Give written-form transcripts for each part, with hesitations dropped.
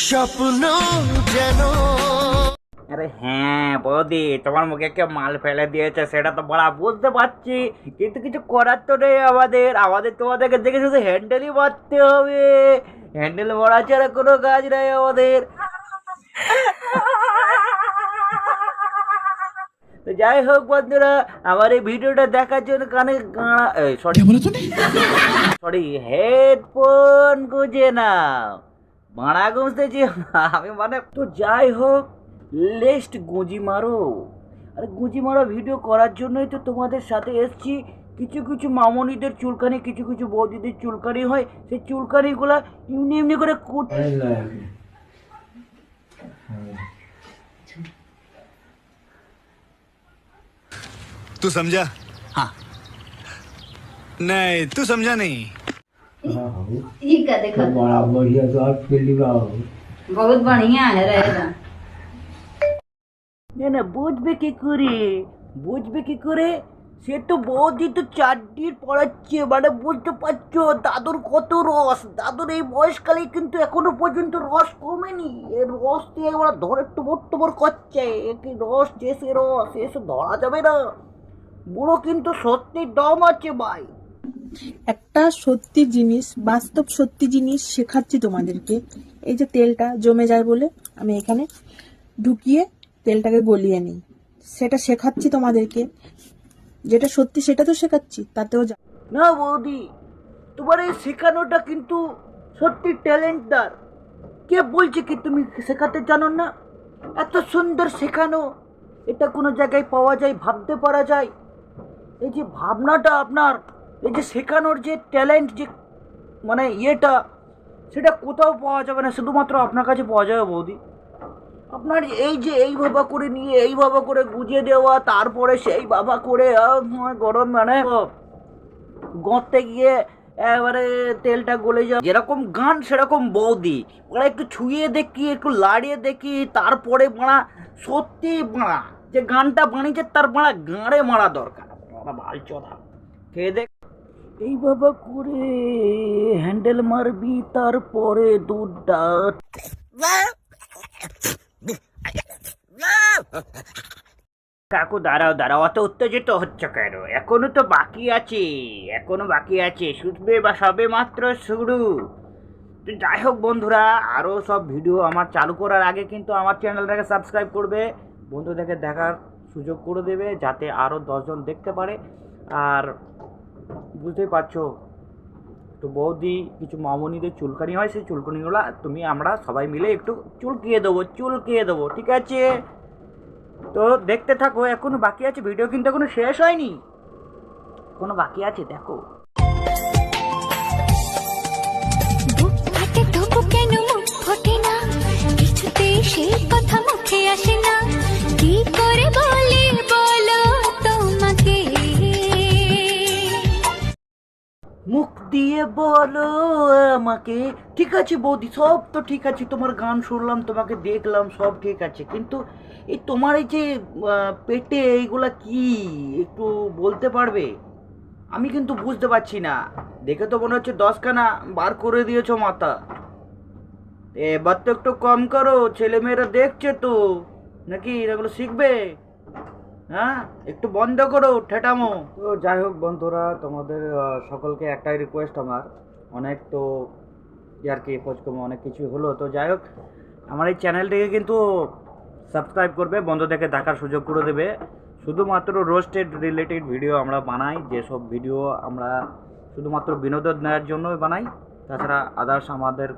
স্বপ্ন যেন। আরে হ্যাঁ বৌদি, তোমার মুখে কে মাল ফেলে দিয়েছে সেটা তো বলা বুঝতে পারছি, কিন্তু কিছু করার তো নেই আমাদের তোমাদেরকে দেখে শুধু হ্যান্ডেলই মারতে হবে। হ্যান্ডেল মারা ছাড়া কোনো কাজ নেই আমাদের। তো যাই হোক বন্ধুরা, আমার এই ভিডিওটা দেখার জন্য কানে গাঁড়া সরি হেডফোন গুঁজে না, বাঁড়া গুঁজতেছি আমি মানে। তো যাই হোক, লেস্ট গুঁজি মারো। আর গুঁজি মারো ভিডিও করার জন্যই তো তোমাদের সাথে এসছি। কিছু কিছু মামনিদের চুলকানি, কিছু কিছু বৌদিদের চুলকানি হয়, সেই চুলকানিগুলো এমনি এমনি করে तू समझा? हाँ नहीं, तू समझा नहीं। ठीक है, देखो बड़ा बढ़िया तो आप फील्ड का हो। बहुत बढ़िया है रहेगा। না না, বুঝবে কি করে, বুঝবে কি করে? সে তো বৌদি তো চারটির পড়াচ্ছে, মানে বুঝতে পারছো দাদুর কত রস। দাদুর এই বয়সকালে কিন্তু এখনো পর্যন্ত রস কমেনি। এর রস দিয়ে ওরা ধরে টুবর টুবর করছে। কি রস, যে রস এসে ধরা যাবে না। বুড়ো কিন্তু সত্যি দম আছে ভাই। একটা সত্যি জিনিস, বাস্তব সত্যি জিনিস শেখাচ্ছি তোমাদেরকে। এই যে তেলটা জমে যায় বলে আমি এখানে ঢুকিয়ে তেলটাকে গলিয়ে নিই, সেটা শেখাচ্ছি তোমাদেরকে। যেটা সত্যি সেটা তো শেখাচ্ছি, তাতেও না বৌদি, তোমার এই শেখানোটা কিন্তু সত্যি ট্যালেন্টদার। কে বলছে কি তুমি শেখাতে জানো না? এত সুন্দর শেখানো, এটা কোনো জায়গায় পাওয়া যায়, ভাবতে পারা যায়। এই যে ভাবনাটা আপনার, এই যে শেখানোর যে ট্যালেন্ট, যে মানে ইয়েটা, সেটা কোথাও পাওয়া যাবে না, শুধুমাত্র আপনার কাছে পাওয়া যাবে বৌদি। আপনার এই যে এইভাবে করে নিয়ে এইভাবে করে গুজিয়ে দেওয়া, তারপরে সেই বাবা করে গরম মানে গঁতে গিয়ে এবারে তেলটা গলে যাওয়া, যেরকম গান সেরকম বৌদি। ওরা একটু ছুঁয়ে দেখি, একটু লাড়িয়ে দেখি, তারপরে মারা সত্যি মারা যে গানটা বানিয়েছে তার মারা গাঁড়ে মারা দরকার। ভাল চড়া খেয়ে দেখ, এইভাবে করে হ্যান্ডেল মারবি, তারপরে দুধটা। কাকু দাঁড়াও দাঁড়াও, অত উত্তেজিত হচ্ছে কেন? এখনো তো বাকি আছে, এখনো বাকি আছে, শুনবে বা সবে মাত্র শুরু। তো যাই হোক বন্ধুরা, আরও সব ভিডিও আমার চালু করার আগে কিন্তু আমার চ্যানেলটাকে সাবস্ক্রাইব করবে, বন্ধুদেরকে দেখার সুযোগ করে দেবে, যাতে আরও 10 জন দেখতে পারে। আর বুঝতেই পারছো তো বৌদি, কিছু মামনিদের চুলকানি হয়, সেই চুলকানিগুলো আমরা সবাই মিলে একটু চুলকিয়ে দেবো, ঠিক আছে? তো দেখতে থাকো, এখনো বাকি আছে ভিডিও, কিন্তু এখনো শেষ হয়নি, এখনো বাকি আছে, দেখো। বুক ফাটে তবু কেন মুখ ফোটে না, কিছুতে সেই কথা মুখে আসে না, কি করে বলি বলো তোমাকে, মুখ দিয়ে বলো আমাকে। ঠিক আছে বৌদি, সব তো ঠিক আছে, তোমার গান শুনলাম, তোমাকে দেখলাম, সব ঠিক আছে, কিন্তু এই তোমার এই যে পেটে এইগুলা কি, একটু বলতে পারবে? আমি কিন্তু বুঝতে পারছি না, দেখে তো মনে হচ্ছে 10খানা বার করে দিয়েছো মাথা। এবার তো একটু কম করো, ছেলেমেয়েরা দেখছে তো, নাকি এগুলো শিখবে? হ্যাঁ, একটু বন্ধ করো ঠেটামো। তো যাই হোক বন্ধুরা, তোমাদের সকলকে একটাই রিকোয়েস্ট আমার, অনেক তো আর কি খোঁজকমে অনেক কিছু হলো। তো যাই হোক, আমার এই চ্যানেলটিকে কিন্তু সাবস্ক্রাইব করবে, বন্ধুদেরকে দেখার সুযোগ করে দেবে। শুধুমাত্র রোস্টেড রিলেটেড ভিডিও আমরা বানাই, যেসব ভিডিও আমরা শুধুমাত্র বিনোদন নেওয়ার জন্যই বানাই, তাছাড়া আদার্স আমাদের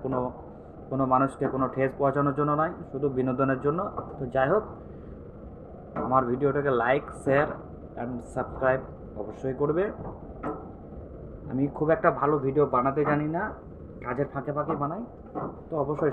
কোনো মানুষকে কোনো ঠেস পৌঁছানোর জন্য নয়, শুধু বিনোদনের জন্য। তো যাই হোক, আমার ভিডিওটাকে লাইক, শেয়ার অ্যান্ড সাবস্ক্রাইব অবশ্যই করবে। আমি খুব একটা ভালো ভিডিও বানাতে জানি না, কাজের ফাঁকে ফাঁকে বানাই, তো অবশ্যই